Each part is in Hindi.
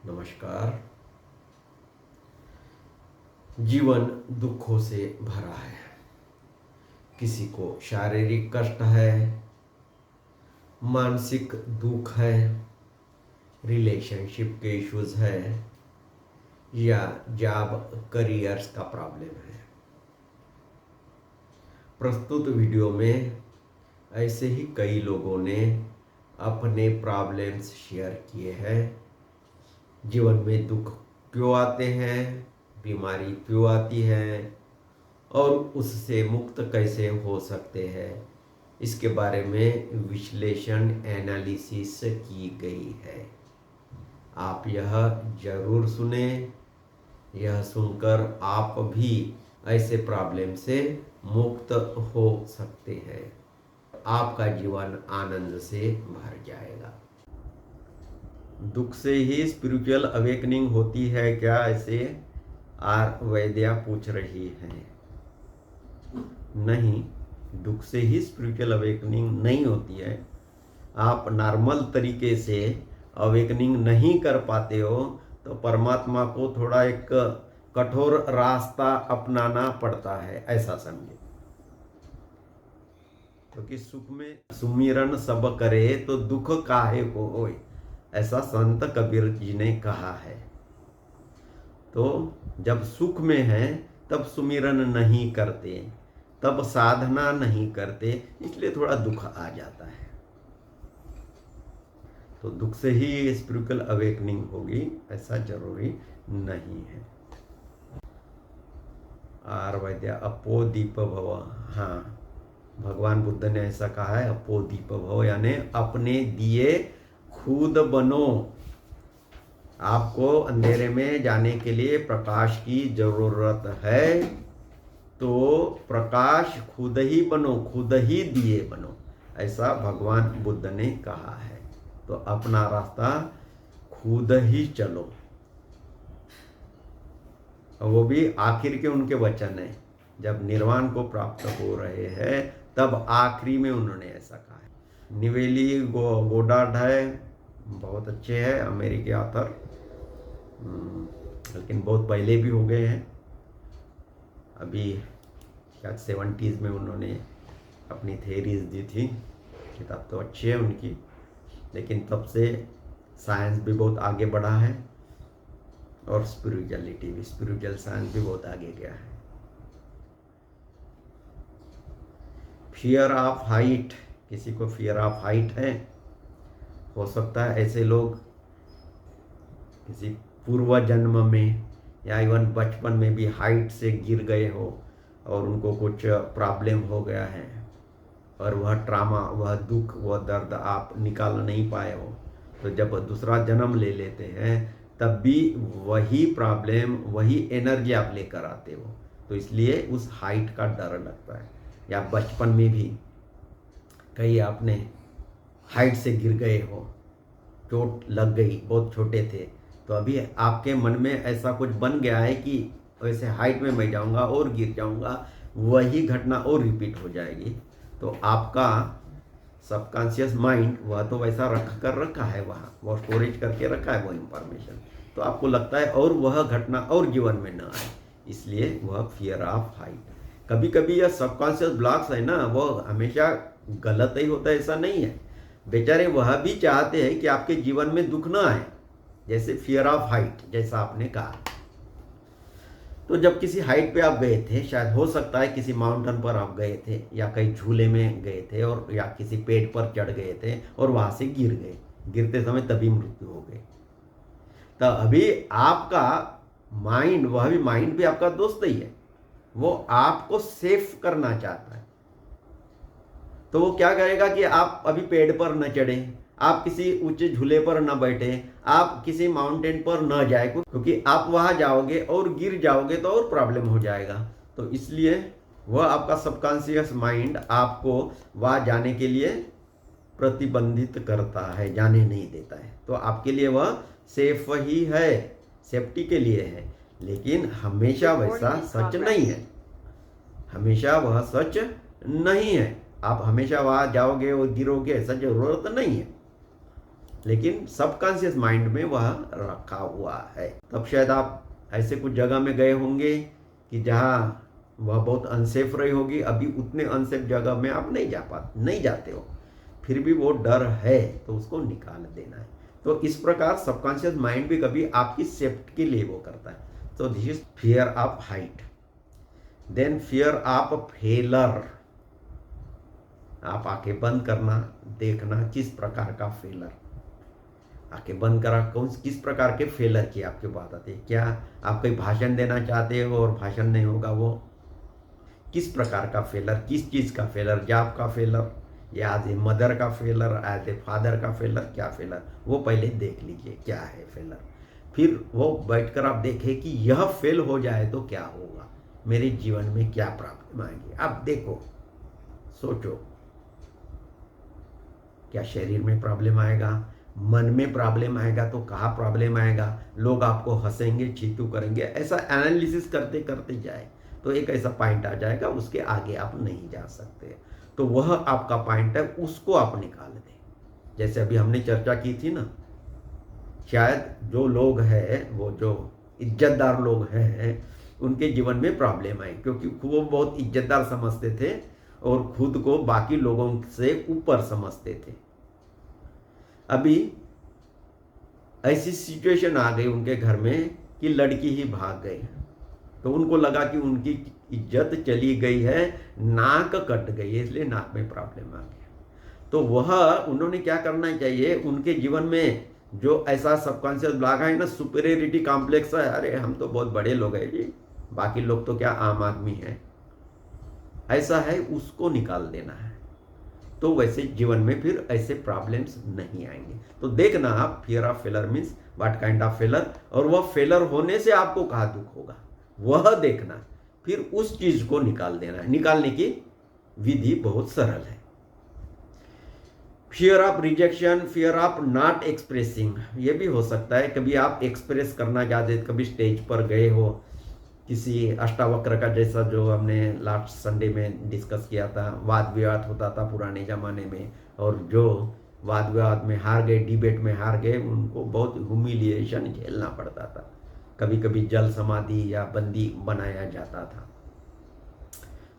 नमस्कार। जीवन दुखों से भरा है। किसी को शारीरिक कष्ट है, मानसिक दुख है, रिलेशनशिप के इश्यूज है या जॉब करियर्स का प्रॉब्लम है। प्रस्तुत वीडियो में ऐसे ही कई लोगों ने अपने प्रॉब्लम्स शेयर किए हैं। जीवन में दुख क्यों आते हैं, बीमारी क्यों आती है और उससे मुक्त कैसे हो सकते हैं, इसके बारे में विश्लेषण एनालिसिस की गई है। आप यह जरूर सुने। यह सुनकर आप भी ऐसे प्रॉब्लम से मुक्त हो सकते हैं। आपका जीवन आनंद से भर जाएगा। दुख से ही स्पिरिचुअल अवेकनिंग होती है क्या, ऐसे आर वैद्या पूछ रही है। नहीं, दुख से ही स्पिरिचुअल अवेकनिंग नहीं होती है। आप नॉर्मल तरीके से अवेकनिंग नहीं कर पाते हो तो परमात्मा को थोड़ा एक कठोर रास्ता अपनाना पड़ता है, ऐसा समझे। क्योंकि सुख में सुमिरन सब करे तो दुख काहे को होए, ऐसा संत कबीर जी ने कहा है। तो जब सुख में है तब सुमिरन नहीं करते, तब साधना नहीं करते, इसलिए थोड़ा दुख आ जाता है। तो दुख से ही स्पिरिचुअल अवेकनिंग होगी ऐसा जरूरी नहीं है। आर वैद्य अपो दीप भव, हाँ, भगवान बुद्ध ने ऐसा कहा है, अपो दीप भव, यानी अपने दिए खुद बनो। आपको अंधेरे में जाने के लिए प्रकाश की जरूरत है, तो प्रकाश खुद ही बनो, खुद ही दिए बनो, ऐसा भगवान बुद्ध ने कहा है। तो अपना रास्ता खुद ही चलो। वो भी आखिर के उनके वचन है, जब निर्वाण को प्राप्त हो रहे हैं तब आखिरी में उन्होंने ऐसा कहा है। निवेली गोडार्ड है, बहुत अच्छे हैं, अमेरिकी ऑथर, लेकिन बहुत पहले भी हो गए हैं। अभी शायद 70s में उन्होंने अपनी थेरीज दी थी। किताब तो अच्छी है उनकी, लेकिन तब से साइंस भी बहुत आगे बढ़ा है और स्पिरिचुअलिटी भी, स्पिरिचुअल साइंस भी बहुत आगे गया है। फियर ऑफ हाइट, किसी को फियर ऑफ हाइट है, हो सकता है ऐसे लोग किसी पूर्व जन्म में या इवन बचपन में भी हाइट से गिर गए हो और उनको कुछ प्रॉब्लम हो गया है और वह ट्रामा, वह दुख, वह दर्द आप निकाल नहीं पाए हो, तो जब दूसरा जन्म ले लेते हैं तब भी वही प्रॉब्लम, वही एनर्जी आप लेकर आते हो। तो इसलिए उस हाइट का डर लगता है। या बचपन में भी कहीं आपने हाइट से गिर गए हो, चोट लग गई, बहुत छोटे थे, तो अभी आपके मन में ऐसा कुछ बन गया है कि वैसे हाइट में मैं जाऊंगा और गिर जाऊंगा, वही घटना और रिपीट हो जाएगी। तो आपका सबकॉन्शियस माइंड वह तो वैसा रखा है, वहाँ वो स्टोरेज करके रखा है वो इंफॉर्मेशन, तो आपको लगता है और वह घटना और जीवन में न आए, इसलिए वह फियर ऑफ हाइट। कभी कभी यह सबकॉन्शियस ब्लॉक्स है ना, वो हमेशा गलत ही होता है ऐसा नहीं है। बेचारे वह भी चाहते हैं कि आपके जीवन में दुख ना आए, जैसे फियर ऑफ हाइट, जैसा आपने कहा। तो जब किसी हाइट पे आप गए थे, शायद हो सकता है किसी माउंटेन पर आप गए थे या कहीं झूले में गए थे और या किसी पेड़ पर चढ़ गए थे और वहां से गिर गए, गिरते समय तभी मृत्यु हो गई। तो अभी आपका माइंड, वह भी माइंड भी आपका दोस्त ही है, वो आपको सेफ करना चाहता है। तो वो क्या करेगा कि आप अभी पेड़ पर न चढ़े, आप किसी ऊंचे झूले पर न बैठे, आप किसी माउंटेन पर न जाए, क्योंकि आप वहां जाओगे और गिर जाओगे तो और प्रॉब्लम हो जाएगा। तो इसलिए वह आपका सबकॉन्शियस माइंड आपको वहां जाने के लिए प्रतिबंधित करता है, जाने नहीं देता है। तो आपके लिए वह सेफ ही है, सेफ्टी के लिए है, लेकिन हमेशा वैसा सच नहीं है, हमेशा वह सच नहीं है। आप हमेशा वहां जाओगे और गिरोगे, ऐसा जरूरत नहीं है। लेकिन सबकॉन्शियस माइंड में वह रखा हुआ है। तब शायद आप ऐसे कुछ जगह में गए होंगे कि जहाँ वह बहुत अनसेफ रही होगी, अभी उतने अनसेफ जगह में आप नहीं जाते हो, फिर भी वो डर है तो उसको निकाल देना है। तो इस प्रकार सबकॉन्शियस माइंड भी कभी आपकी सेफ्टी के लिए वो करता है। तो this is fear of height. Then fear of failure. आप आंखें बंद करना, देखना किस प्रकार का फेलर, आंखें बंद करा किस प्रकार के फेलर की आपके बात आती है। क्या आप कोई भाषण देना चाहते हो और भाषण नहीं होगा, वो किस प्रकार का फेलर, किस चीज़ का फेलर, जॉब का फेलर या एज ए मदर का फेलर, एज ए फादर का फेलर, क्या फेलर, वो पहले देख लीजिए क्या है फेलर। फिर वो बैठकर आप देखें कि यह फेल हो जाए तो क्या होगा, मेरे जीवन में क्या प्रॉब्लम आएगी। आप देखो, सोचो, क्या शरीर में प्रॉब्लम आएगा, मन में प्रॉब्लम आएगा, तो कहाँ प्रॉब्लम आएगा, लोग आपको हंसेंगे, चीतू करेंगे। ऐसा एनालिसिस करते करते जाए तो एक ऐसा पॉइंट आ जाएगा, उसके आगे आप नहीं जा सकते। तो वह आपका पॉइंट है, उसको आप निकाल दें। जैसे अभी हमने चर्चा की थी ना, शायद जो लोग हैं, वो जो इज्जतदार लोग हैं, उनके जीवन में प्रॉब्लम आई क्योंकि वो बहुत इज्जतदार समझते थे और खुद को बाकी लोगों से ऊपर समझते थे। अभी ऐसी सिचुएशन आ गई उनके घर में कि लड़की ही भाग गई, तो उनको लगा कि उनकी इज्जत चली गई है, नाक कट गई है, इसलिए नाक में प्रॉब्लम आ गया। तो वह उन्होंने क्या करना चाहिए, उनके जीवन में जो ऐसा सबकॉन्शियस ब्लॉक है ना, सुपीरियरिटी कॉम्प्लेक्स है, अरे हम तो बहुत बड़े लोग हैं जी, बाकी लोग तो क्या आम आदमी है, ऐसा है, उसको निकाल देना है। तो वैसे जीवन में फिर ऐसे प्रॉब्लम्स नहीं आएंगे। तो देखना आप, fear of failure means what kind of failure, और वह फेलर होने से आपको कहाँ दुख होगा वह देखना, फिर उस चीज को निकाल देना है। निकालने की विधि बहुत सरल है। Fear of rejection, fear of not expressing, ये भी हो सकता है कभी आप एक्सप्रेस करना चाहते, कभी स्टेज पर गए हो, किसी अष्टावक्र का जैसा जो हमने लास्ट संडे में डिस्कस किया था, वाद विवाद होता था पुराने जमाने में, और जो वाद विवाद में हार गए, डिबेट में हार गए, उनको बहुत ह्यूमिलिएशन झेलना पड़ता था, कभी कभी जल समाधि या बंदी बनाया जाता था।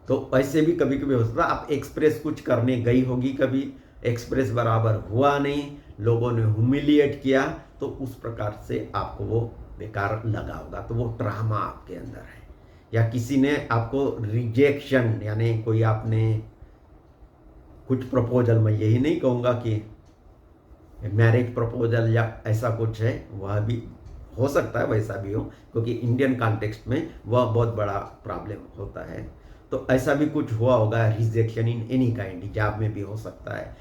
तो ऐसे भी कभी कभी हो सकता है आप एक्सप्रेस कुछ करने गई होगी, कभी एक्सप्रेस बराबर हुआ नहीं, लोगों ने ह्यूमिलिएट किया, तो उस प्रकार से आपको वो बेकार लगा होगा, तो वो ट्रामा आपके अंदर है। या किसी ने आपको रिजेक्शन, यानी कोई आपने कुछ प्रपोजल, मैं यही नहीं कहूँगा कि मैरिज प्रपोजल या ऐसा कुछ है, वह भी हो सकता है, वैसा भी हो, क्योंकि इंडियन कॉन्टेक्स्ट में वह बहुत बड़ा प्रॉब्लम होता है। तो ऐसा भी कुछ हुआ होगा, rejection in any kind, job में भी हो सकता है,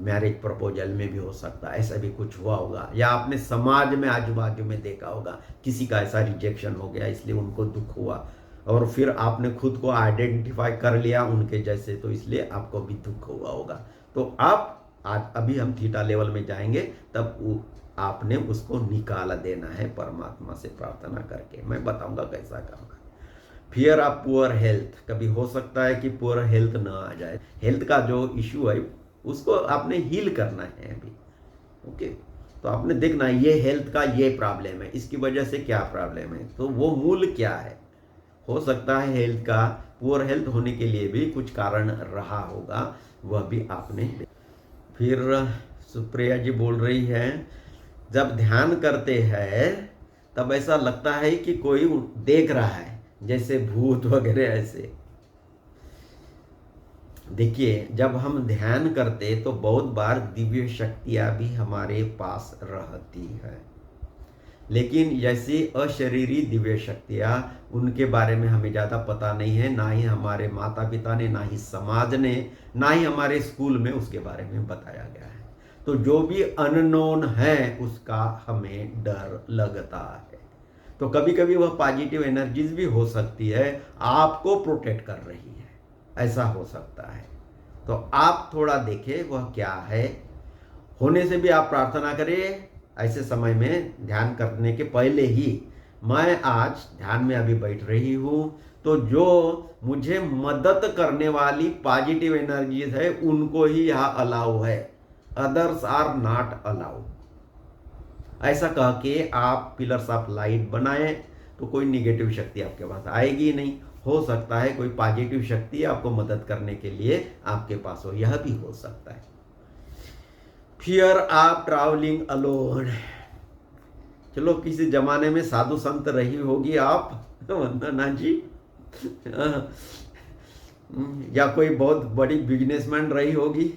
मैरिज प्रपोजल में भी हो सकता है, ऐसा भी कुछ हुआ होगा। या आपने समाज में आजू बाजू में देखा होगा किसी का ऐसा रिजेक्शन हो गया, इसलिए उनको दुख हुआ, और फिर आपने खुद को आइडेंटिफाई कर लिया उनके जैसे, तो इसलिए आपको भी दुख हुआ होगा। तो आप आज अभी हम थीटा लेवल में जाएंगे, तब आपने उसको निकाल देना है परमात्मा से प्रार्थना करके। मैं बताऊंगा कैसा करना। फियर ऑफ पुअर हेल्थ, कभी हो सकता है कि पुअर हेल्थ ना आ जाए, हेल्थ का जो इश्यू है उसको आपने हील करना है अभी, ओके। तो आपने देखना ये हेल्थ का ये प्रॉब्लम है, इसकी वजह से क्या प्रॉब्लम है, तो वो मूल क्या है। हो सकता है हेल्थ का, पुअर हेल्थ होने के लिए भी कुछ कारण रहा होगा, वह भी आपने। फिर सुप्रिया जी बोल रही है, जब ध्यान करते हैं तब ऐसा लगता है कि कोई देख रहा है, जैसे भूत वगैरह ऐसे। देखिए, जब हम ध्यान करते तो बहुत बार दिव्य शक्तियां भी हमारे पास रहती है, लेकिन जैसी अशरीरी दिव्य शक्तियां, उनके बारे में हमें ज़्यादा पता नहीं है, ना ही हमारे माता पिता ने, ना ही समाज ने, ना ही हमारे स्कूल में उसके बारे में बताया गया है। तो जो भी अननोन है उसका हमें डर लगता है। तो कभी कभी वह पॉजिटिव एनर्जीज भी हो सकती है, आपको प्रोटेक्ट कर रही है, ऐसा हो सकता है। तो आप थोड़ा देखें वह क्या है, होने से भी आप प्रार्थना करें। ऐसे समय में ध्यान करने के पहले ही, मैं आज ध्यान में अभी बैठ रही हूँ, तो जो मुझे मदद करने वाली पॉजिटिव एनर्जीज है उनको ही यहाँ अलाउ है, अदर्स आर नॉट अलाउ। ऐसा कह के आप पिलर्स ऑफ लाइट बनाएं तो कोई निगेटिव शक्ति आपके पास आएगी ही नहीं। हो सकता है कोई पॉजिटिव शक्ति आपको मदद करने के लिए आपके पास हो, यह भी हो सकता है। Fear of travelling alone. चलो किसी जमाने में साधु संत रही होगी आप वंदना जी या कोई बहुत बड़ी बिजनेसमैन रही होगी,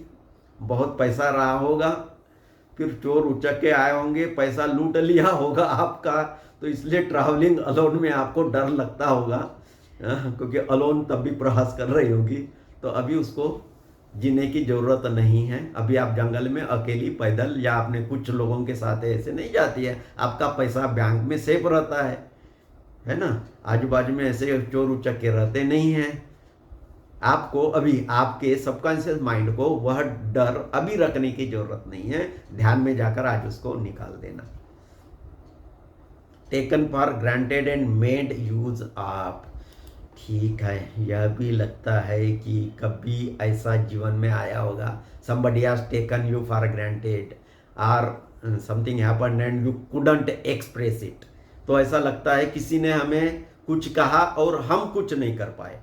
बहुत पैसा रहा होगा, फिर चोर उचक के आए होंगे, पैसा लूट लिया होगा आपका, तो इसलिए ट्रैवलिंग अलोन में आपको डर लगता होगा, क्योंकि अलोन तब भी प्रयास कर रही होगी। तो अभी उसको जीने की जरूरत नहीं है। अभी आप जंगल में अकेली पैदल या अपने कुछ लोगों के साथ ऐसे नहीं जाती है, आपका पैसा बैंक में सेफ रहता है ना, आजू बाजू में ऐसे चोर उचक के रहते नहीं हैं। आपको अभी आपके सबकॉन्शियस माइंड को वह डर अभी रखने की जरूरत नहीं है, ध्यान में जाकर आज उसको निकाल देना। Taken for granted and made use of. ठीक है, यह भी लगता है कि कभी ऐसा जीवन में आया होगा, somebody has taken you for granted or something happened and you couldn't express it। तो ऐसा लगता है किसी ने हमें कुछ कहा और हम कुछ नहीं कर पाए,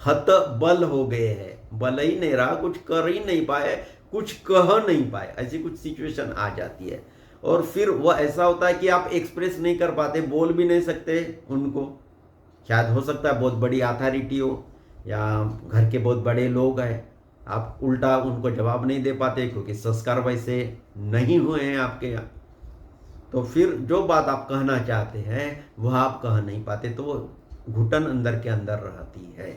हत बल हो गए हैं, बल ही नहीं रहा, कुछ कर ही नहीं पाए, कुछ कह नहीं पाए, ऐसी कुछ सिचुएशन आ जाती है। और फिर वह ऐसा होता है कि आप एक्सप्रेस नहीं कर पाते, बोल भी नहीं सकते उनको। शायद हो सकता है बहुत बड़ी अथॉरिटी हो या घर के बहुत बड़े लोग हैं, आप उल्टा उनको जवाब नहीं दे पाते क्योंकि संस्कार वैसे नहीं हुए हैं आपके यहाँ। तो फिर जो बात आप कहना चाहते हैं वह आप कह नहीं पाते, तो वो घुटन अंदर के अंदर रहती है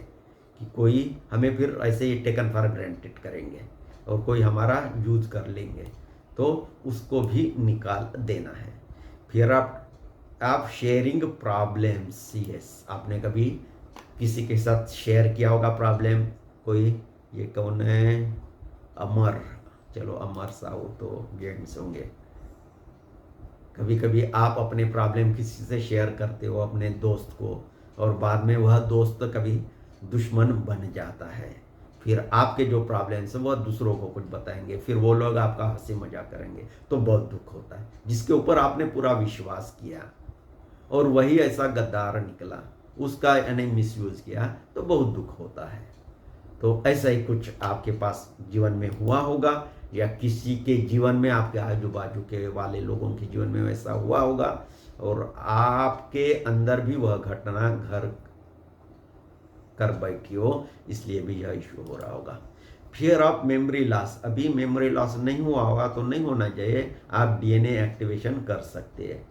कि कोई हमें फिर ऐसे ही टेकन फॉर ग्रांटेड करेंगे और कोई हमारा यूज कर लेंगे, तो उसको भी निकाल देना है। फिर आप शेयरिंग प्रॉब्लम्स। यस, आपने कभी किसी के साथ शेयर किया होगा प्रॉब्लम। कोई ये कौन है, अमर, चलो अमर साहू तो जेंट्स होंगे। कभी कभी आप अपने प्रॉब्लम किसी से शेयर करते हो अपने दोस्त को, और बाद में वह दोस्त कभी दुश्मन बन जाता है। फिर आपके जो प्रॉब्लम्स हैं वह दूसरों को कुछ बताएंगे, फिर वो लोग आपका हंसी मजाक करेंगे, तो बहुत दुख होता है। जिसके ऊपर आपने पूरा विश्वास किया और वही ऐसा गद्दार निकला, उसका यानी मिसयूज किया, तो बहुत दुख होता है। तो ऐसा ही कुछ आपके पास जीवन में हुआ होगा या किसी के जीवन में, आपके आजू बाजू के वाले लोगों के जीवन में वैसा हुआ होगा और आपके अंदर भी वह घटना घर कर बैठी हो, इसलिए भी यह इश्यू हो रहा होगा। Fear of memory loss. अभी मेमोरी लॉस नहीं हुआ होगा तो नहीं होना चाहिए, आप डीएनए एक्टिवेशन कर सकते हैं।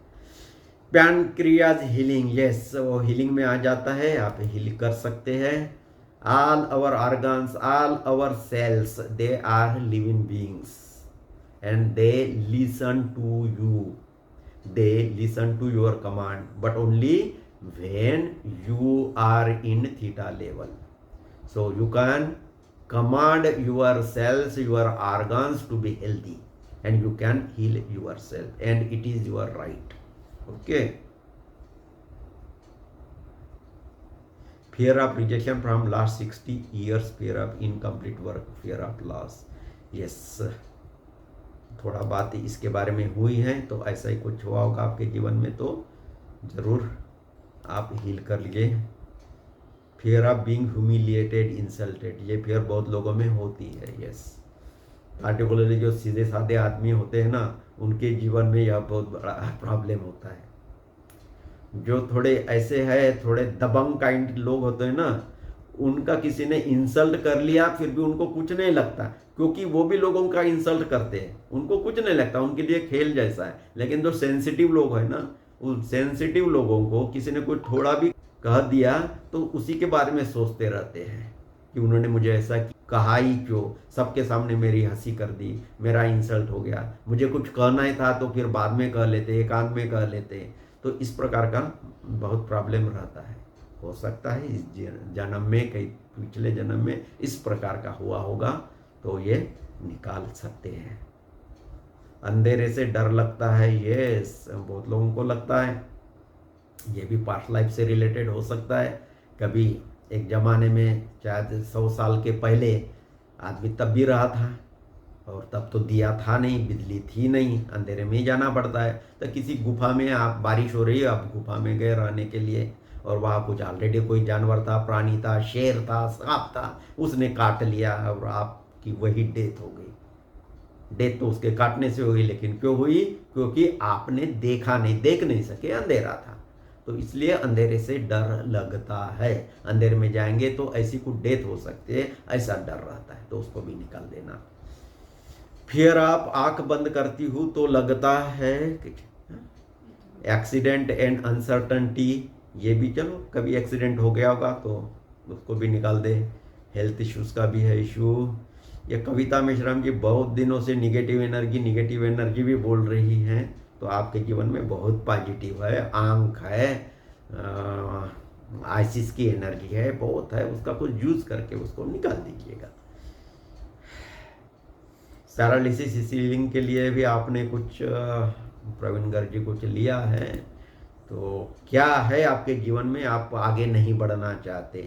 Pancreas healing. यस, वो हीलिंग में आ जाता है, आप हील कर सकते हैं। All our organs, all our cells, they are living beings and they listen to you, they listen to your command, but only when you are in theta level. So you can command your cells, your organs to be healthy, and you can heal yourself, and it is your right. Okay. Fear of rejection from last 60 years, fear of incomplete work, fear of loss. Yes, थोड़ा बात इसके बारे में हुई है, तो ऐसा ही कुछ हुआ होगा आपके जीवन में, तो जरूर आप हील कर लिए। Fear of being humiliated, insulted, ये फियर बहुत लोगों में होती है। यस, पार्टिकुलरली जो सीधे साधे आदमी होते हैं ना, उनके जीवन में यह बहुत बड़ा प्रॉब्लम होता है। जो थोड़े ऐसे है, थोड़े दबंग काइंड लोग होते हैं ना, उनका किसी ने इंसल्ट कर लिया फिर भी उनको कुछ नहीं लगता, क्योंकि वो भी लोगों का इंसल्ट करते हैं, उनको कुछ नहीं लगता, उनके लिए खेल जैसा है। लेकिन जो सेंसिटिव लोग हैं ना, उन सेंसिटिव लोगों को किसी ने कुछ थोड़ा भी कह दिया तो उसी के बारे में सोचते रहते हैं कि उन्होंने मुझे ऐसा कहा ही क्यों, सबके सामने मेरी हंसी कर दी, मेरा इंसल्ट हो गया, मुझे कुछ कहना ही था तो फिर बाद में कह लेते, एकांत में कह लेते। तो इस प्रकार का बहुत प्रॉब्लम रहता है। हो सकता है इस जन्म में, कई पिछले जन्म में इस प्रकार का हुआ होगा, तो ये निकाल सकते हैं। अंधेरे से डर लगता है, ये बहुत लोगों को लगता है, ये भी पास्ट लाइफ से रिलेटेड हो सकता है। कभी एक ज़माने में शायद 100 साल के पहले आदमी तब भी रहा था, और तब तो दिया था नहीं, बिजली थी नहीं, अंधेरे में ही जाना पड़ता है। तो किसी गुफा में, आप बारिश हो रही है, आप गुफा में गए रहने के लिए, और वहाँ कुछ ऑलरेडी कोई जानवर था, प्राणी था, शेर था, सांप था, उसने काट लिया और आपकी वही डेथ हो गई। डेथ तो उसके काटने से हुई, लेकिन क्यों हुई? क्योंकि आपने देखा नहीं, देख नहीं सके, अंधेरा था। तो इसलिए अंधेरे से डर लगता है। अंधेरे में जाएंगे तो ऐसी कुछ डेथ हो सकती है, ऐसा डर रहता है, तो उसको भी निकाल देना। फिर आप आंख बंद करती हूँ तो लगता है एक्सीडेंट एंड अनसर्टनटी, ये भी चलो कभी एक्सीडेंट हो गया होगा तो उसको भी निकाल दे। हेल्थ इश्यूज का भी है इशू। ये कविता मेश्राम जी बहुत दिनों से निगेटिव एनर्जी भी बोल रही हैं, तो आपके जीवन में बहुत पॉजिटिव है, आंख है, आइसिस की एनर्जी है, बहुत है, उसका कुछ यूज करके उसको निकाल दीजिएगा। पैरालिसिस सीलिंग के लिए भी आपने कुछ प्रवीण गर्ग जी कुछ लिया है, तो क्या है आपके जीवन में, आप आगे नहीं बढ़ना चाहते,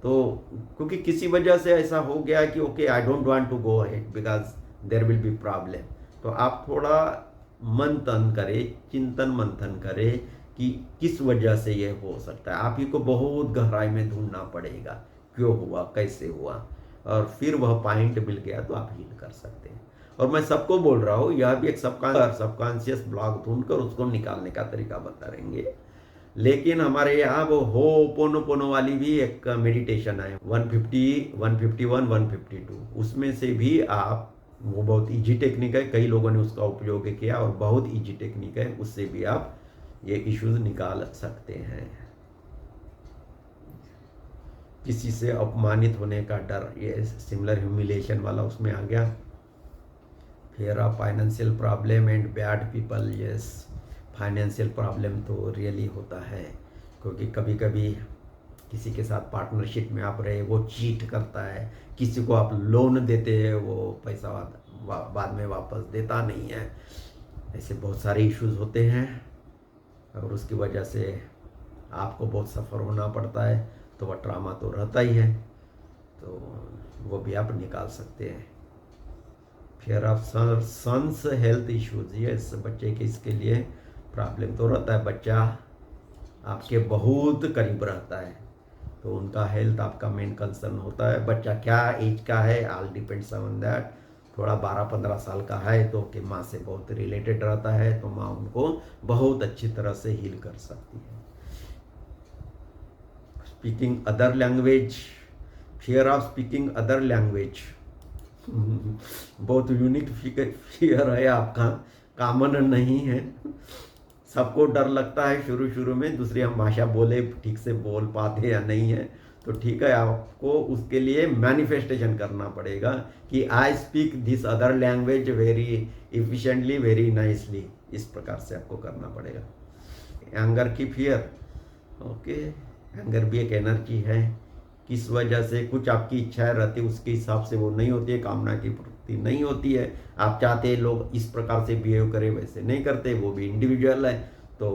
तो क्योंकि किसी वजह से ऐसा हो गया कि okay I don't want to go ahead because there will be problem, तो आप थोड़ा मंथन करें, चिंतन मंथन करें कि किस वजह से ये हो सकता है। आप ही को बहुत गहराई में ढूंढना पड़ेगा, क्यों हुआ, कैसे हुआ, और फिर वह पॉइंट मिल गया तो आप हील कर सकते हैं। और मैं सबको बोल रहा हूँ, यह भी एक सबकॉन्शियस ब्लॉक ढूंढकर उसको निकालने का तरीका बता रहेंगे। लेकिन हमारे यहाँ वो होपोनोपोनो वाली भी एक मेडिटेशन है 150, 151, 152, उसमें से भी आप, वो बहुत इजी टेक्निक है, कई लोगों ने उसका उपयोग किया और बहुत इजी टेक्निक है, उससे भी आप ये इश्यूज निकाल सकते हैं। किसी से अपमानित होने का डर, ये सिमिलर ह्यूमिलेशन वाला उसमें आ गया। फिर आप financial problem and bad people, yes, financial problem तो रियली होता है, क्योंकि कभी कभी किसी के साथ पार्टनरशिप में आप रहे, वो चीट करता है, किसी को आप लोन देते हैं, वो पैसा बाद में वापस देता नहीं है, ऐसे बहुत सारे इश्यूज होते हैं, और उसकी वजह से आपको बहुत सफ़र होना पड़ता है, तो वह ट्रामा तो रहता ही है, तो वो भी आप निकाल सकते हैं। फिर आप सन्स हेल्थ इश्यूज, ये बच्चे के इसके लिए प्रॉब्लम तो रहता है, बच्चा आपके बहुत करीब रहता है, तो उनका हेल्थ आपका मेन कंसर्न होता है। बच्चा क्या एज का है, ऑल डिपेंड्स ऑन दैट। थोड़ा 12-15 साल का है तो कि माँ से बहुत रिलेटेड रहता है, तो माँ उनको बहुत अच्छी तरह से हील कर सकती है। Speaking other language, fear of speaking other language, बहुत यूनिक फियर है आपका, कॉमन नहीं है। सबको डर लगता है शुरू शुरू में दूसरी हम भाषा बोले, ठीक से बोल पाते या नहीं है, तो ठीक है, आपको उसके लिए मैनिफेस्टेशन करना पड़ेगा कि I speak this other language very efficiently, very nicely, इस प्रकार से आपको करना पड़ेगा। एंगर की फियर, ओके, एंगर भी एक एनर्जी है, किस वजह से कुछ आपकी इच्छाएं रहती है उसके हिसाब से वो नहीं होती है, कामना की पूर्ति नहीं होती है, आप चाहते हैं लोग इस प्रकार से बिहेव करें, वैसे नहीं करते, वो भी इंडिविजुअल है, तो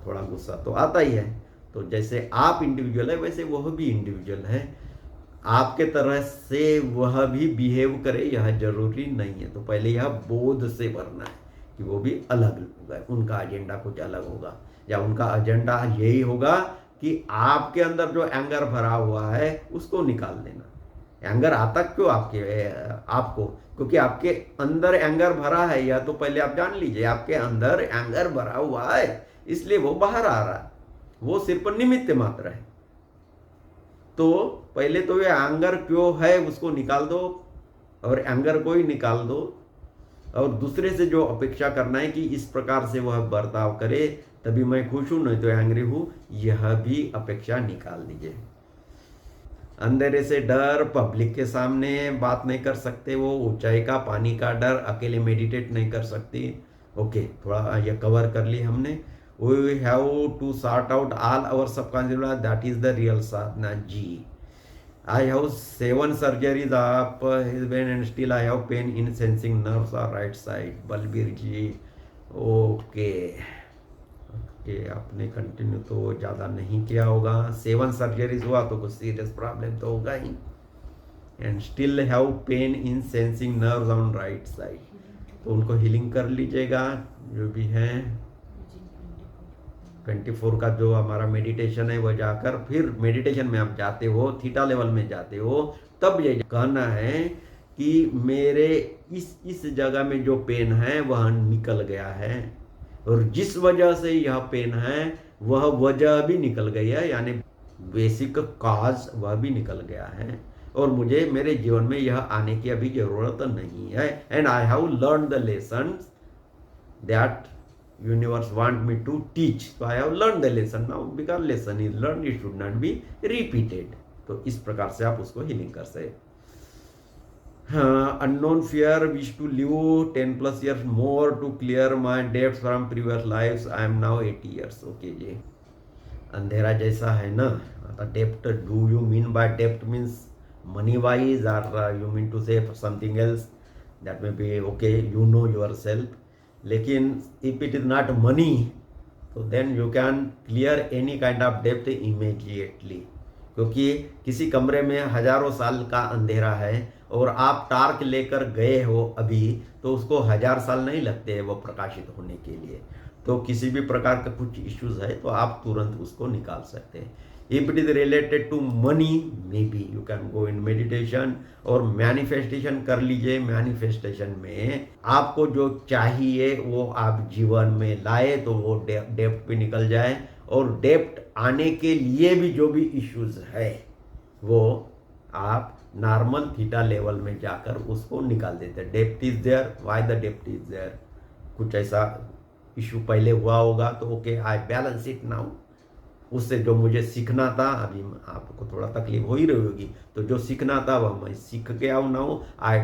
थोड़ा गुस्सा तो आता ही है। तो जैसे आप इंडिविजुअल है वैसे वह भी इंडिविजुअल है, आपके तरह से वह भी बिहेव करे यह जरूरी नहीं है। तो पहले यह बोध से भरना है कि वो भी अलग होगा, उनका एजेंडा कुछ अलग होगा, या उनका एजेंडा यही होगा कि आपके अंदर जो एंगर भरा हुआ है उसको निकाल देना। एंगर आता क्यों आपको, क्योंकि आपके अंदर एंगर भरा है, या तो पहले आप जान लीजिए आपके अंदर एंगर भरा हुआ है, इसलिए वो बाहर आ रहा है, वो सिर्फ निमित्त मात्र है। तो पहले तो ये एंगर क्यों है उसको निकाल दो, और एंगर को ही निकाल दो, और दूसरे से जो अपेक्षा करना है कि इस प्रकार से वह बर्ताव करे तभी मैं खुश हूं, नहीं तो एंग्री हूं, यह भी अपेक्षा निकाल दीजिए। अंधेरे से डर, पब्लिक के सामने बात नहीं कर सकते, वो ऊंचाई का, पानी का डर, अकेले मेडिटेट नहीं कर सकती, ओके, थोड़ा ये कवर कर ली हमने। We have to sort out all our subconscious, that is the real sadhana ji. I have 7 surgeries of his brain and still I have pain in sensing nerves or right side. Balbir ji, okay okay, आपने कंटिन्यू तो ज़्यादा नहीं किया होगा, 7 सर्जरीज हुआ तो कुछ सीरियस प्रॉब्लम तो होगा ही। And still have pain in sensing nerves on right side, तो उनको हीलिंग कर लीजिएगा जो भी है। 24 का जो हमारा मेडिटेशन है वह जाकर, फिर मेडिटेशन में आप जाते हो, थीटा लेवल में जाते हो, तब ये कहना है कि मेरे इस जगह में जो पेन है वह निकल गया है, और जिस वजह से यह पेन है वह वजह भी निकल गई है, यानी बेसिक काज वह भी निकल गया है, और मुझे मेरे जीवन में यह आने की अभी जरूरत नहीं है। And I have learn the lesson that universe want me to teach, so I have learned the lesson now, because lesson is learned, it should not be repeated। तो इस प्रकार से आप उसको हीलिंग कर सकते। हाँ, unknown fear wish to live 10+ years more to clear my debts from previous lives, I am now 80 years। Okay जी, अंधेरा जैसा है ना, डेप्ट, do you mean by dept means money wise, और यू मीन टू से something else, that may be okay, you know your self. लेकिन if it is not money, तो then you can clear any kind of depth immediately, क्योंकि किसी कमरे में हजारों साल का अंधेरा है और आप टार्च लेकर गए हो अभी, तो उसको 1000 साल नहीं लगते हैं वो प्रकाशित होने के लिए। तो किसी भी प्रकार का कुछ इश्यूज है तो आप तुरंत उसको निकाल सकते हैं। If it is related to money, maybe you can go in meditation और मैनिफेस्टेशन कर लीजिए। मैनिफेस्टेशन में आपको जो चाहिए वो आप जीवन में लाए तो वो डेप्ट भी निकल जाए, और डेप्ट आने के लिए भी जो भी इश्यूज है वो आप नॉर्मल थीटा लेवल में जाकर उसको निकाल देते हैं। Depth is there, why the depth is there, कुछ ऐसा इशू पहले हुआ होगा तो okay, I balance it now. उससे जो मुझे सीखना था, अभी आपको थोड़ा तकलीफ हो ही रही होगी, तो जो सीखना था वह मैं सीख गया हूँ now, I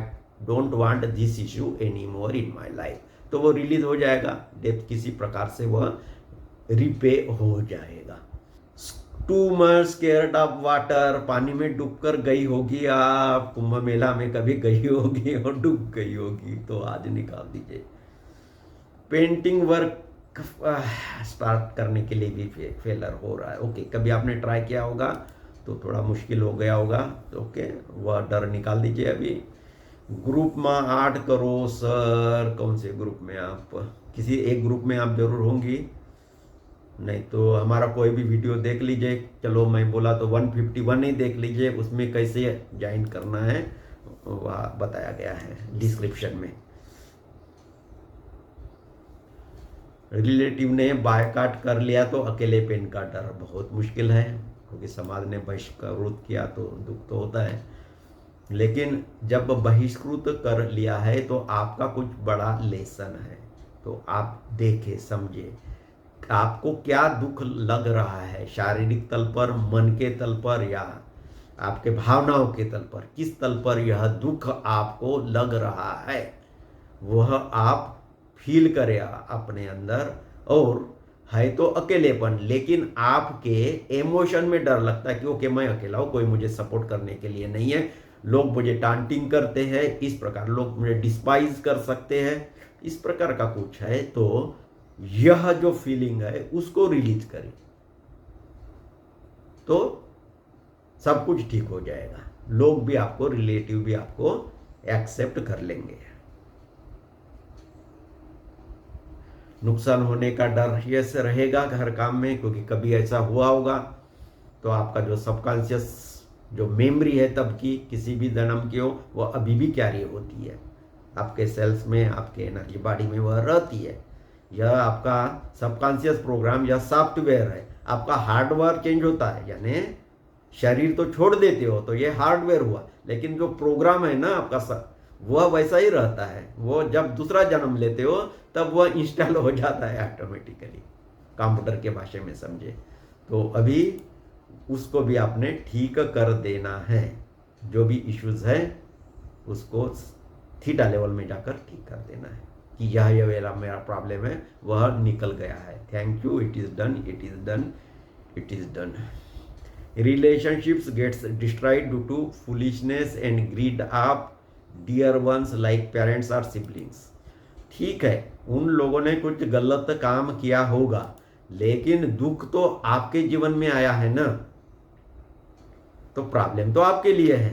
don't want this issue any more in my life, तो वो रिलीज हो जाएगा। डेप्थ किसी प्रकार से वह रिपे हो जाएगा। Too much scared of water, पानी में डूबकर गई होगी आप, कुंभ मेला में कभी गई होगी और डूब गई होगी, तो आज निकाल दीजिए। पेंटिंग वर्क स्टार्ट करने के लिए भी फेलर हो रहा है, ओके, कभी आपने ट्राई किया होगा तो थोड़ा मुश्किल हो गया होगा, तो ओके, वह डर निकाल दीजिए। अभी ग्रुप में ऐड करो सर, कौन से ग्रुप में? आप किसी एक ग्रुप में आप जरूर होंगी, नहीं तो हमारा कोई भी वीडियो देख लीजिए। चलो मैं बोला तो 151 ही देख लीजिए, उसमें कैसे ज्वाइन करना है वह बताया गया है डिस्क्रिप्शन में। रिलेटिव ने बायकाट कर लिया तो अकेलेपन का डर बहुत मुश्किल है, क्योंकि समाज ने बहिष्कृत किया तो दुख तो होता है, लेकिन जब बहिष्कृत कर लिया है तो आपका कुछ बड़ा लेसन है, तो आप देखें, समझे आपको क्या दुख लग रहा है, शारीरिक तल पर, मन के तल पर, या आपके भावनाओं के तल पर, किस तल पर यह दुख आपको लग रहा है वह आप फील करें अपने अंदर। और है तो अकेलेपन, लेकिन आपके इमोशन में डर लगता है कि ओके मैं अकेला हूँ, कोई मुझे सपोर्ट करने के लिए नहीं है, लोग मुझे टांटिंग करते हैं, इस प्रकार लोग मुझे डिस्पाइज कर सकते हैं, इस प्रकार का कुछ है, तो यह जो फीलिंग है उसको रिलीज करें तो सब कुछ ठीक हो जाएगा। लोग भी आपको, रिलेटिव भी आपको एक्सेप्ट कर लेंगे। नुकसान होने का डर ये से रहेगा हर काम में, क्योंकि कभी ऐसा हुआ होगा तो आपका जो सबकॉन्शियस जो मेमोरी है तब की, किसी भी जन्म की हो, वह अभी भी कैरी होती है आपके सेल्स में, आपके एनर्जी बॉडी में वह रहती है। यह आपका सबकॉन्शियस प्रोग्राम या सॉफ्टवेयर है। आपका हार्डवेयर चेंज होता है, यानी शरीर तो छोड़ देते हो तो ये हार्डवेयर हुआ, लेकिन जो प्रोग्राम है ना आपका वह वैसा ही रहता है। वो जब दूसरा जन्म लेते हो तब वह इंस्टॉल हो जाता है ऑटोमेटिकली, कंप्यूटर के भाषा में समझे। तो अभी उसको भी आपने ठीक कर देना है, जो भी इश्यूज है उसको थीटा लेवल में जाकर ठीक कर देना है कि यह मेरा प्रॉब्लम है वह निकल गया है। Thank you, it is done, it is done, it is done. Relationships gets destroyed due to foolishness and greed of dear ones like parents or siblings। ठीक है, उन लोगों ने कुछ गलत काम किया होगा, लेकिन दुख तो आपके जीवन में आया है ना, तो प्रॉब्लम तो आपके लिए है।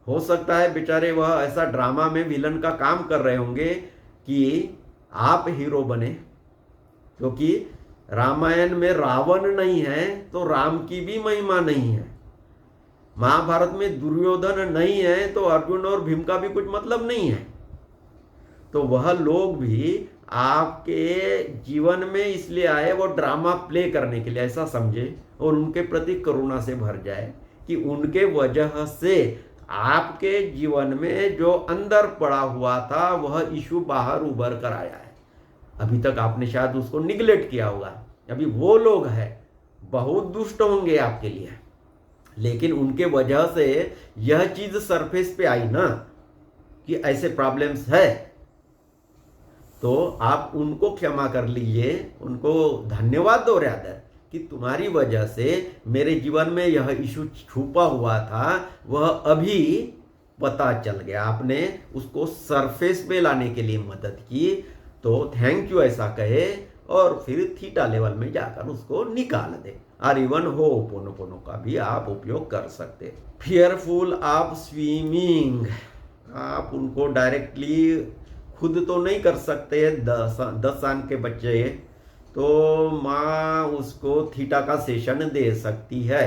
हो सकता है बेचारे वह ऐसा ड्रामा में विलन का काम कर रहे होंगे कि आप हीरो बने, क्योंकि रामायण में रावण नहीं है तो राम की भी महिमा नहीं है, महाभारत में दुर्योधन नहीं है तो अर्जुन और भीम का भी कुछ मतलब नहीं है। तो वह लोग भी आपके जीवन में इसलिए आए वो ड्रामा प्ले करने के लिए, ऐसा समझे और उनके प्रति करुणा से भर जाए कि उनके वजह से आपके जीवन में जो अंदर पड़ा हुआ था वह इशू बाहर उभर कर आया है। अभी तक आपने शायद उसको निगलेक्ट किया होगा। अभी वो लोग हैं बहुत दुष्ट होंगे आपके लिए, लेकिन उनके वजह से यह चीज सरफेस पे आई ना कि ऐसे प्रॉब्लम्स है, तो आप उनको क्षमा कर लीजिए, उनको धन्यवाद दो रादर कि तुम्हारी वजह से मेरे जीवन में यह इशू छुपा हुआ था वह अभी पता चल गया, आपने उसको सरफेस पे लाने के लिए मदद की, तो थैंक यू ऐसा कहे और फिर थीटा लेवल में जाकर उसको निकाल दे। और इवन होपोनोपोनो का भी आप उपयोग कर सकते। फियरफुल ऑफ स्विमिंग, आप उनको डायरेक्टली खुद तो नहीं कर सकते, 10 साल के बच्चे, तो माँ उसको थीटा का सेशन दे सकती है।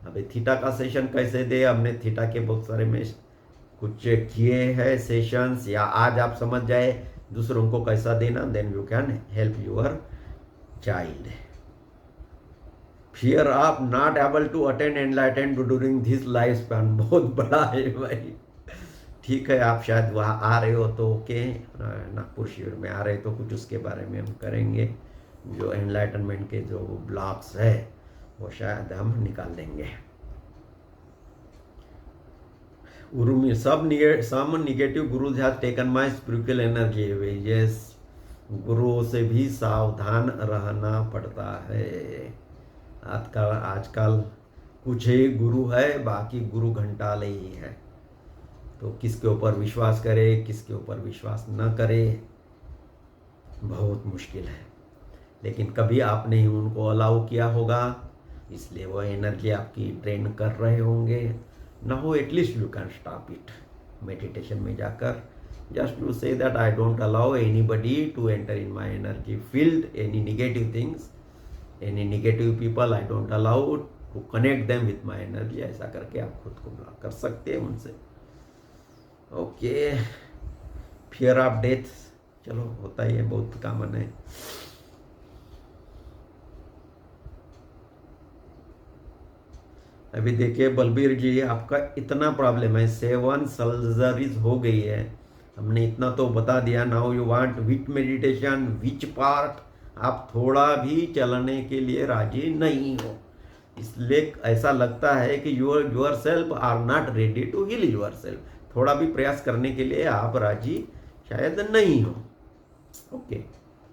अबे थीटा का सेशन कैसे दे, हमने थीटा के बहुत सारे में कुछ किए हैं सेशंस, या आज आप समझ जाए दूसरों को कैसा देना, then you can help your child. Fear of not able to attend enlightened during this life span, बहुत बड़ा है भाई। ठीक है, आप शायद वहाँ आ रहे हो तो ओके, नागपुर शिविर में आ रहे तो कुछ उसके बारे में हम करेंगे, जो एनलाइटनमेंट के जो ब्लॉक्स है वो शायद हम निकाल देंगे। उर्मी सब negative gurus have taken my spiritual energy, yes, गुरुओं से भी सावधान रहना पड़ता है। आजकल कुछ ही गुरु है, बाकी गुरु घंटाले ही है, तो किसके ऊपर विश्वास करे किसके ऊपर विश्वास न करे बहुत मुश्किल है। लेकिन कभी आपने ही उनको अलाउ किया होगा, इसलिए वो एनर्जी आपकी ड्रेन कर रहे होंगे ना हो। At least you can stop it meditation में जाकर, just you say that I don't allow anybody to enter in my energy field, any negative things, any negative people I don't allow to connect them with my energy. ऐसा करके आप खुद को ब्लॉक कर सकते हैं उनसे। ओके, फियर ऑफ डेथ, चलो होता ही है, बहुत कॉमन है। अभी देखिए बलबीर जी, आपका इतना प्रॉब्लम है, 7 सर्जरीज हो गई है, हमने इतना तो बता दिया। Now you want which meditation, which part, आप थोड़ा भी चलने के लिए राजी नहीं हो, इसलिए ऐसा लगता है कि yourself are not ready to heal yourself. थोड़ा भी प्रयास करने के लिए आप राजी शायद नहीं हो। ओके,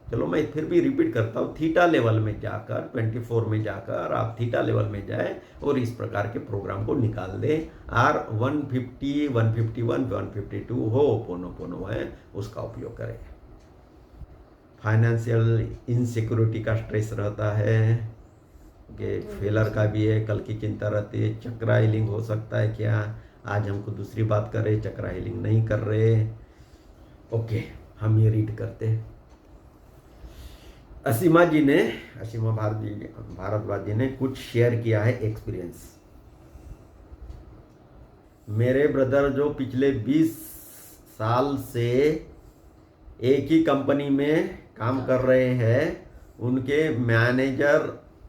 चलो मैं फिर भी रिपीट करता हूँ, थीटा लेवल में जाकर 24 में जाकर आप थीटा लेवल में जाए और इस प्रकार के प्रोग्राम को निकाल दें। आर 150, 151, 152 हो पोनो है, उसका उपयोग करें। फाइनेंशियल इनसिक्योरिटी का स्ट्रेस रहता है, कि फेलर का भी है, कल की चिंता रहती है। चक्रा हीलिंग हो सकता है क्या, आज हमको दूसरी बात कर रहे, चक्रा हीलिंग नहीं कर रहे। ओके, हम ये रीड करते हैं। असीमा भारद्वाज जी ने कुछ शेयर किया है एक्सपीरियंस। मेरे ब्रदर जो पिछले 20 साल से एक ही कंपनी में काम कर रहे हैं, उनके मैनेजर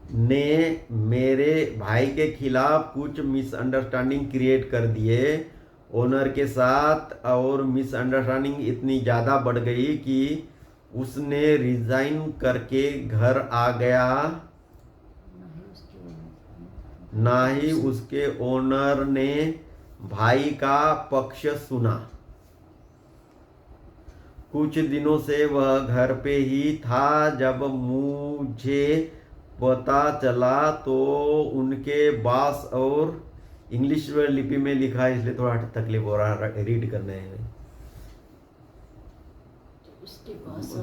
ने मेरे भाई के खिलाफ कुछ मिसअंडरस्टैंडिंग क्रिएट कर दिए ओनर के साथ, और मिसअंडरस्टैंडिंग इतनी ज़्यादा बढ़ गई कि उसने रिजाइन करके घर आ गया, ना ही उसके ओनर ने भाई का पक्ष सुना। कुछ दिनों से वह घर पे ही था, जब मुझे पता चला तो उनके बॉस, और इंग्लिश लिपि में लिखा है इसलिए थोड़ा तकलीफ हो रहा है रीड करने में,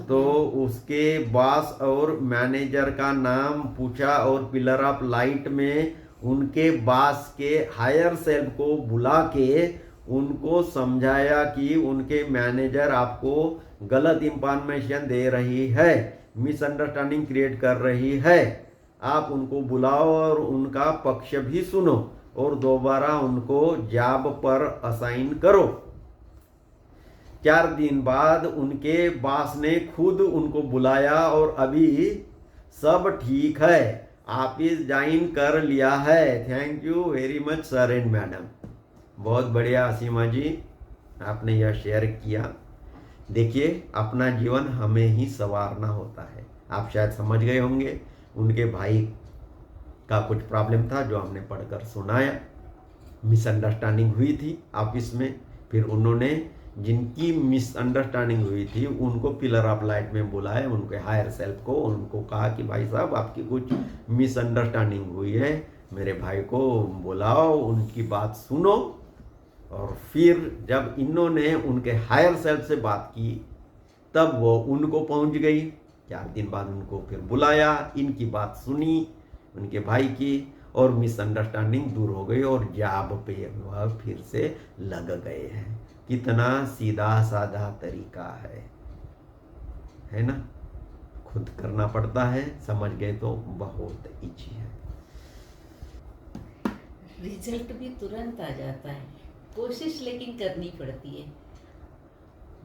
तो उसके बॉस और मैनेजर का नाम पूछा और पिलर ऑफ लाइट में उनके बॉस के हायर सेल्फ को बुला के उनको समझाया कि उनके मैनेजर आपको गलत इंफॉर्मेशन दे रही है, मिसअंडरस्टैंडिंग क्रिएट कर रही है। आप उनको बुलाओ और उनका पक्ष भी सुनो और दोबारा उनको जॉब पर असाइन करो। 4 दिन बाद उनके बॉस ने खुद उनको बुलाया और अभी सब ठीक है, ऑफिस ज्वाइन कर लिया है। Thank you very much sir and madam. बहुत बढ़िया सीमा जी, आपने यह शेयर किया। देखिए, अपना जीवन हमें ही संवारना होता है। आप शायद समझ गए होंगे, उनके भाई का कुछ प्रॉब्लम था जो हमने पढ़कर सुनाया। मिसअंडरस्टैंडिंग हुई थी ऑफिस में, फिर उन्होंने जिनकी मिसअंडरस्टैंडिंग हुई थी उनको पिलर ऑफ लाइट में बुलाया, उनके हायर सेल्फ को। उनको कहा कि भाई साहब, आपकी कुछ मिसअंडरस्टैंडिंग हुई है, मेरे भाई को बुलाओ, उनकी बात सुनो। और फिर जब इन्होंने उनके हायर सेल्फ से बात की तब वो उनको पहुंच गई। 4 दिन बाद उनको फिर बुलाया, इनकी बात सुनी उनके भाई की, और मिसअंडरस्टैंडिंग दूर हो गई और जॉब पे वह फिर से लग गए हैं। कितना सीधा साधा तरीका है ना? खुद करना पड़ता है, समझ गए तो बहुत इजी है। रिजल्ट भी तुरंत आ जाता है, कोशिश लेकिन करनी पड़ती है।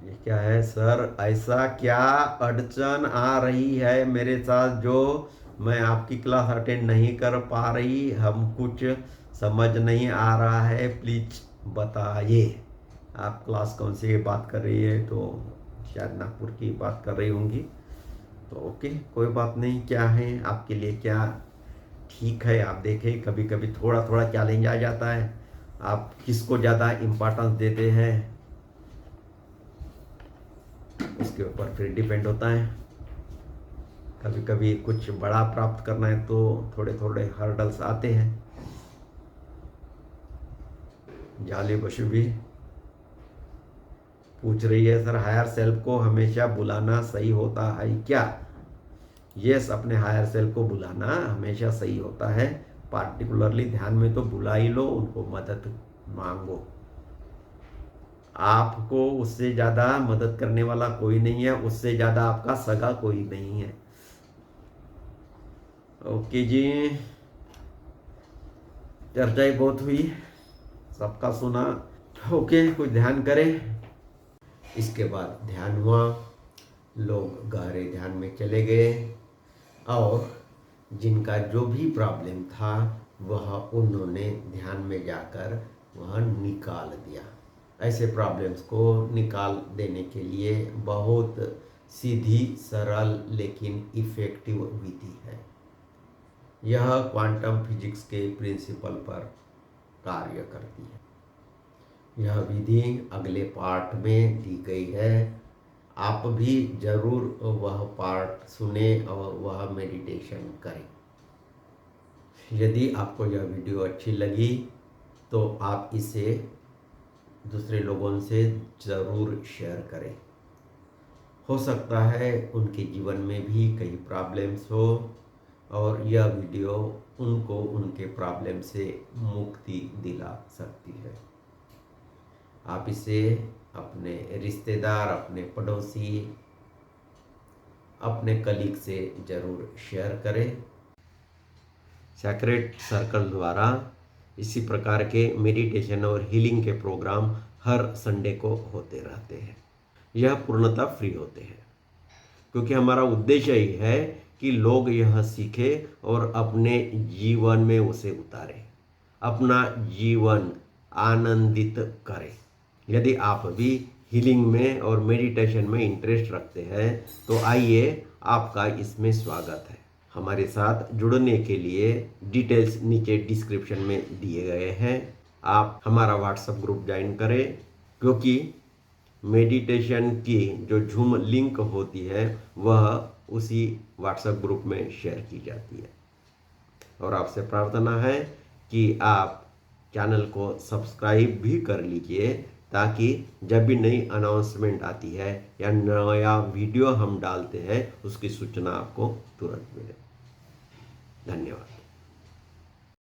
ये क्या है सर, ऐसा क्या अड़चन आ रही है मेरे साथ जो मैं आपकी क्लास अटेंड नहीं कर पा रही? हम कुछ समझ नहीं आ रहा है, प्लीज बताइए। आप क्लास कौन सी बात कर रही है? तो शायद नागपुर की बात कर रही होंगी। तो ओके, कोई बात नहीं। क्या है आपके लिए, क्या ठीक है? आप देखें, कभी कभी थोड़ा थोड़ा चैलेंज आ जाता है। आप किसको ज़्यादा इम्पोर्टेंस देते हैं उसके ऊपर फिर डिपेंड होता है। कभी कभी कुछ बड़ा प्राप्त करना है तो थोड़े थोड़े हर्डल्स आते हैं। जाली बशु भी पूछ रही है, सर हायर सेल्फ को हमेशा बुलाना सही होता है क्या? यस, अपने हायर सेल्फ को बुलाना हमेशा सही होता है। पार्टिकुलरली ध्यान में तो बुला ही लो, उनको मदद मांगो। आपको उससे ज़्यादा मदद करने वाला कोई नहीं है, उससे ज़्यादा आपका सगा कोई नहीं है। ओके जी, चर्चा ही बहुत हुई, सबका सुना। ओके, कुछ ध्यान करें। इसके बाद ध्यान हुआ, लोग गहरे ध्यान में चले गए और जिनका जो भी प्रॉब्लम था वह उन्होंने ध्यान में जाकर वह निकाल दिया। ऐसे प्रॉब्लम्स को निकाल देने के लिए बहुत सीधी, सरल लेकिन इफ़ेक्टिव विधि है। यह क्वांटम फिजिक्स के प्रिंसिपल पर कार्य करती है। यह विधि अगले पार्ट में दी गई है। आप भी जरूर वह पार्ट सुने और वह मेडिटेशन करें। यदि आपको यह वीडियो अच्छी लगी तो आप इसे दूसरे लोगों से ज़रूर शेयर करें। हो सकता है उनके जीवन में भी कई प्रॉब्लम्स हो और यह वीडियो उनको उनके प्रॉब्लम से मुक्ति दिला सकती है। आप इसे अपने रिश्तेदार, अपने पड़ोसी, अपने कलीग से ज़रूर शेयर करें। सेक्रेट सर्कल द्वारा इसी प्रकार के मेडिटेशन और हीलिंग के प्रोग्राम हर संडे को होते रहते हैं। यह पूर्णतः फ्री होते हैं क्योंकि हमारा उद्देश्य ही है कि लोग यह सीखें और अपने जीवन में उसे उतारें, अपना जीवन आनंदित करें। यदि आप भी हीलिंग में और मेडिटेशन में इंटरेस्ट रखते हैं तो आइए, आपका इसमें स्वागत है। हमारे साथ जुड़ने के लिए डिटेल्स नीचे डिस्क्रिप्शन में दिए गए हैं। आप हमारा व्हाट्सएप ग्रुप ज्वाइन करें क्योंकि मेडिटेशन की जो जूम लिंक होती है वह उसी व्हाट्सएप ग्रुप में शेयर की जाती है। और आपसे प्रार्थना है कि आप चैनल को सब्सक्राइब भी कर लीजिए ताकि जब भी नई अनाउंसमेंट आती है या नया वीडियो हम डालते हैं उसकी सूचना आपको तुरंत मिले। धन्यवाद।